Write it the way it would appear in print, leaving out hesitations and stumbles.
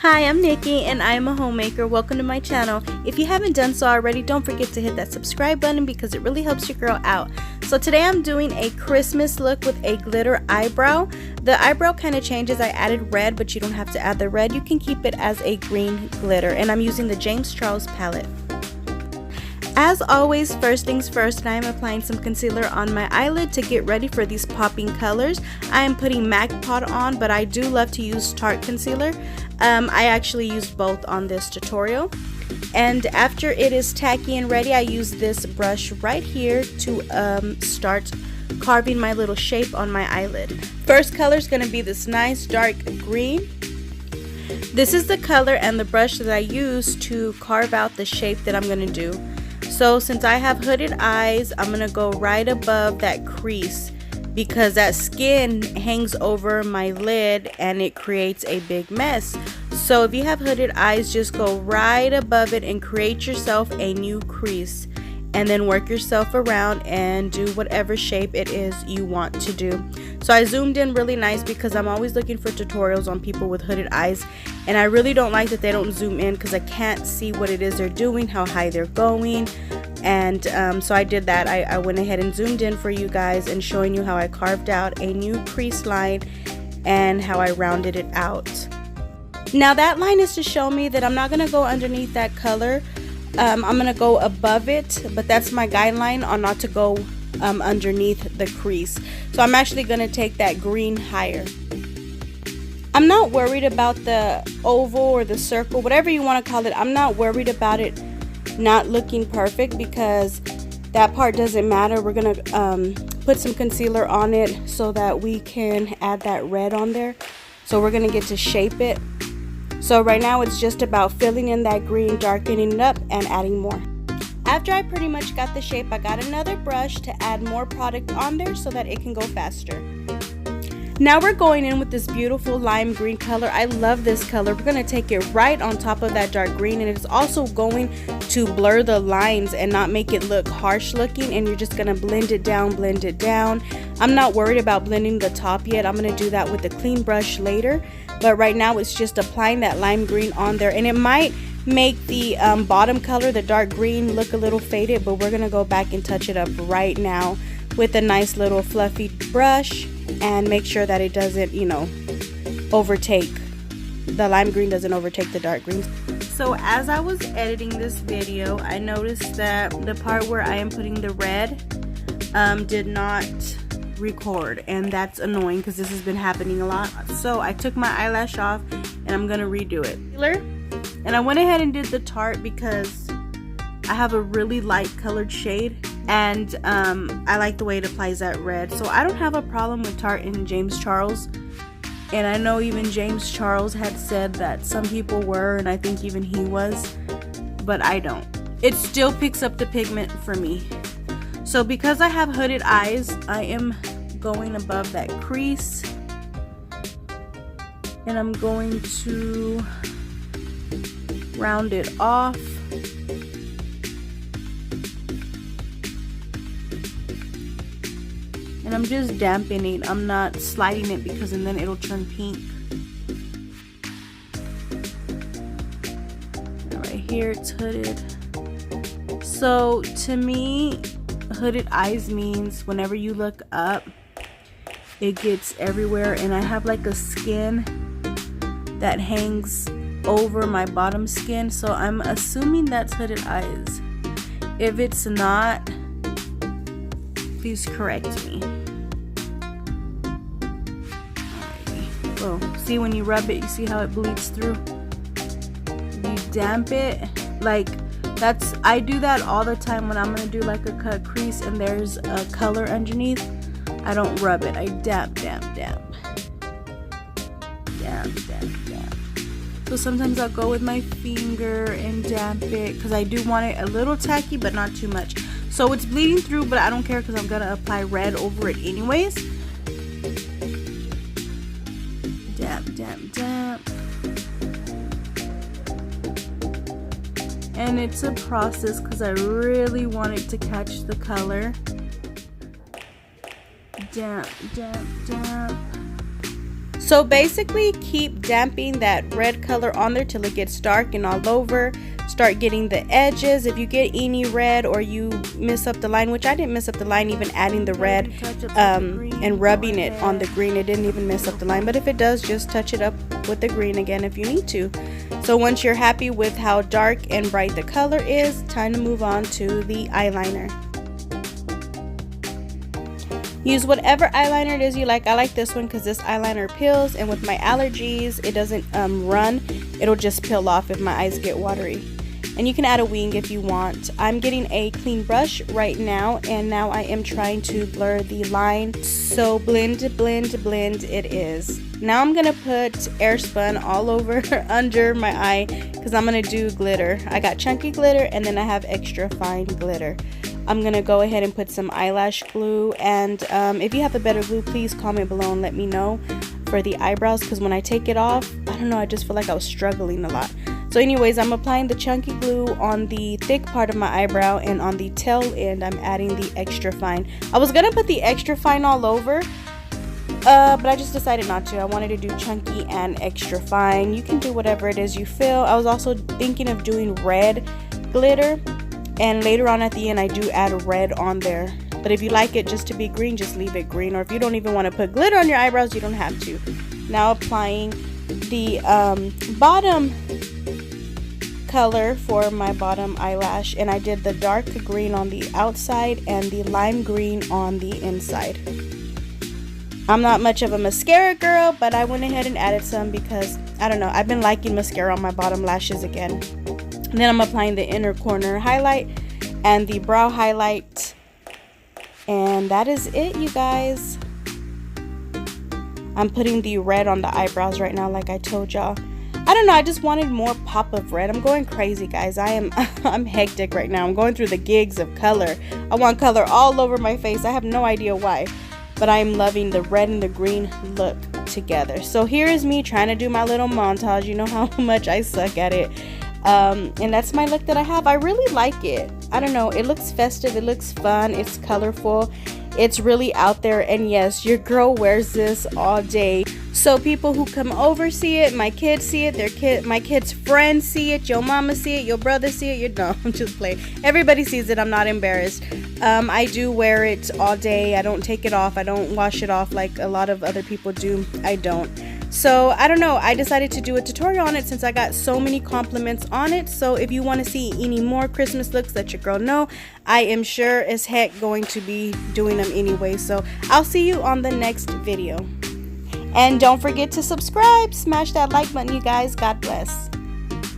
Hi, I'm Nikki and I'm a homemaker. Welcome to my channel. If you haven't done so already, don't forget to hit that subscribe button because it really helps your girl out. So today I'm doing a Christmas look with a glitter eyebrow. The eyebrow kind of changes. I added red, but you don't have to add the red. You can keep it as a green glitter, and I'm using the James Charles Pallet. As always, first things first, I am applying some concealer on my eyelid to get ready for these popping colors. I am putting MAC Pot on, but I do love to use Tarte concealer. I actually used both on this tutorial. And after it is tacky and ready, I use this brush right here to start carving my little shape on my eyelid. First color is going to be this nice dark green. This is the color and the brush that I use to carve out the shape that I'm going to do. So since I have hooded eyes, I'm going to go right above that crease because that skin hangs over my lid and it creates a big mess. So if you have hooded eyes, just go right above it and create yourself a new crease, and then work yourself around and do whatever shape it is you want to do. So I zoomed in really nice because I'm always looking for tutorials on people with hooded eyes, and I really don't like that they don't zoom in because I can't see what it is they're doing, how high they're going. And so I did that. I went ahead and zoomed in for you guys and showing you how I carved out a new crease line and how I rounded it out. Now that line is to show me that I'm not going to go underneath that color. I'm going to go above it, but that's my guideline on not to go underneath the crease. So I'm actually going to take that green higher. I'm not worried about the oval or the circle, whatever you want to call it. I'm not worried about it not looking perfect because that part doesn't matter. We're going to put some concealer on it so that we can add that red on there. So we're going to get to shape it. So right now it's just about filling in that green, darkening it up, and adding more. After I pretty much got the shape, I got another brush to add more product on there so that it can go faster. Now we're going in with this beautiful lime green color. I love this color. We're going to take it right on top of that dark green, and it's also going to blur the lines and not make it look harsh looking, and you're just going to blend it down, blend it down. I'm not worried about blending the top yet. I'm going to do that with a clean brush later, but right now it's just applying that lime green on there, and it might make the bottom color, the dark green, look a little faded, but we're going to go back and touch it up right now with a nice little fluffy brush and make sure that it doesn't, you know, overtake. The lime green doesn't overtake the dark greens. So as I was editing this video, I noticed that the part where I am putting the red did not record, and that's annoying because this has been happening a lot. So I took my eyelash off and I'm gonna redo it. And I went ahead and did the Tarte because I have a really light colored shade, and I like the way it applies that red. So I don't have a problem with Tarte and James Charles, and I know even James Charles had said that some people were, and I think even he was, but I don't. It still picks up the pigment for me. So because I have hooded eyes, I am going above that crease, and I'm going to round it off. And I'm just dampening. I'm not sliding it because then it'll turn pink. And right here it's hooded. So to me, hooded eyes means whenever you look up, it gets everywhere, and I have like a skin that hangs over my bottom skin, so I'm assuming that's hooded eyes. If it's not, please correct me. Oh, see, when you rub it, you see how it bleeds through? You damp it, like I do that all the time when I'm gonna do like a cut crease and there's a color underneath. I don't rub it, I damp. So sometimes I'll go with my finger and damp it because I do want it a little tacky but not too much. So it's bleeding through, but I don't care because I'm gonna apply red over it anyways. Damp. And it's a process because I really want it to catch the color. Damp. So basically keep damping that red color on there till it gets dark and all over. Start getting the edges. If you get any red or you miss up the line, which I didn't miss up the line even adding the red and rubbing it on the green, it didn't even miss up the line. But if it does, just touch it up with the green again if you need to. So once you're happy with how dark and bright the color is, time to move on to the eyeliner. Use whatever eyeliner it is you like. I like this one because this eyeliner peels, and with my allergies it doesn't run. It'll just peel off if my eyes get watery. And you can add a wing if you want. I'm getting a clean brush right now, and now I am trying to blur the line. So blend, blend, blend it is. Now I'm gonna put Airspun all over under my eye because I'm gonna do glitter. I got chunky glitter and then I have extra fine glitter. I'm gonna go ahead and put some eyelash glue, and if you have a better glue, please comment below and let me know for the eyebrows, because when I take it off, I don't know, I just feel like I was struggling a lot. So anyways, I'm applying the chunky glue on the thick part of my eyebrow, and on the tail end I'm adding the extra fine. I was gonna put the extra fine all over, but I just decided not to. I wanted to do chunky and extra fine. You can do whatever it is you feel. I was also thinking of doing red glitter, and later on at the end I do add red on there. But if you like it just to be green, just leave it green. Or if you don't even want to put glitter on your eyebrows, you don't have to. Now applying the bottom color for my bottom eyelash, and I did the dark green on the outside and the lime green on the inside. I'm not much of a mascara girl, but I went ahead and added some because, I don't know, I've been liking mascara on my bottom lashes again. And then I'm applying the inner corner highlight and the brow highlight, and that is it, you guys. I'm putting the red on the eyebrows right now, like I told y'all. I don't know, I just wanted more pop of red. I'm going crazy, guys. I'm hectic right now. I'm going through the gigs of color. I want color all over my face. I have no idea why, but I'm loving the red and the green look together. So here is me trying to do my little montage. You know how much I suck at it. And that's my look that I have. I really like it. I don't know, it looks festive, it looks fun, it's colorful, it's really out there, and yes, your girl wears this all day. So people who come over see it, my kids see it, my kids' friends see it, your mama see it, your brother see it, no, I'm just playing. Everybody sees it, I'm not embarrassed. I do wear it all day. I don't take it off, I don't wash it off like a lot of other people do. I don't. So I don't know, I decided to do a tutorial on it since I got so many compliments on it. So if you want to see any more Christmas looks, let your girl know. I am sure as heck going to be doing them anyway. So I'll see you on the next video. And don't forget to subscribe. Smash that like button, you guys. God bless.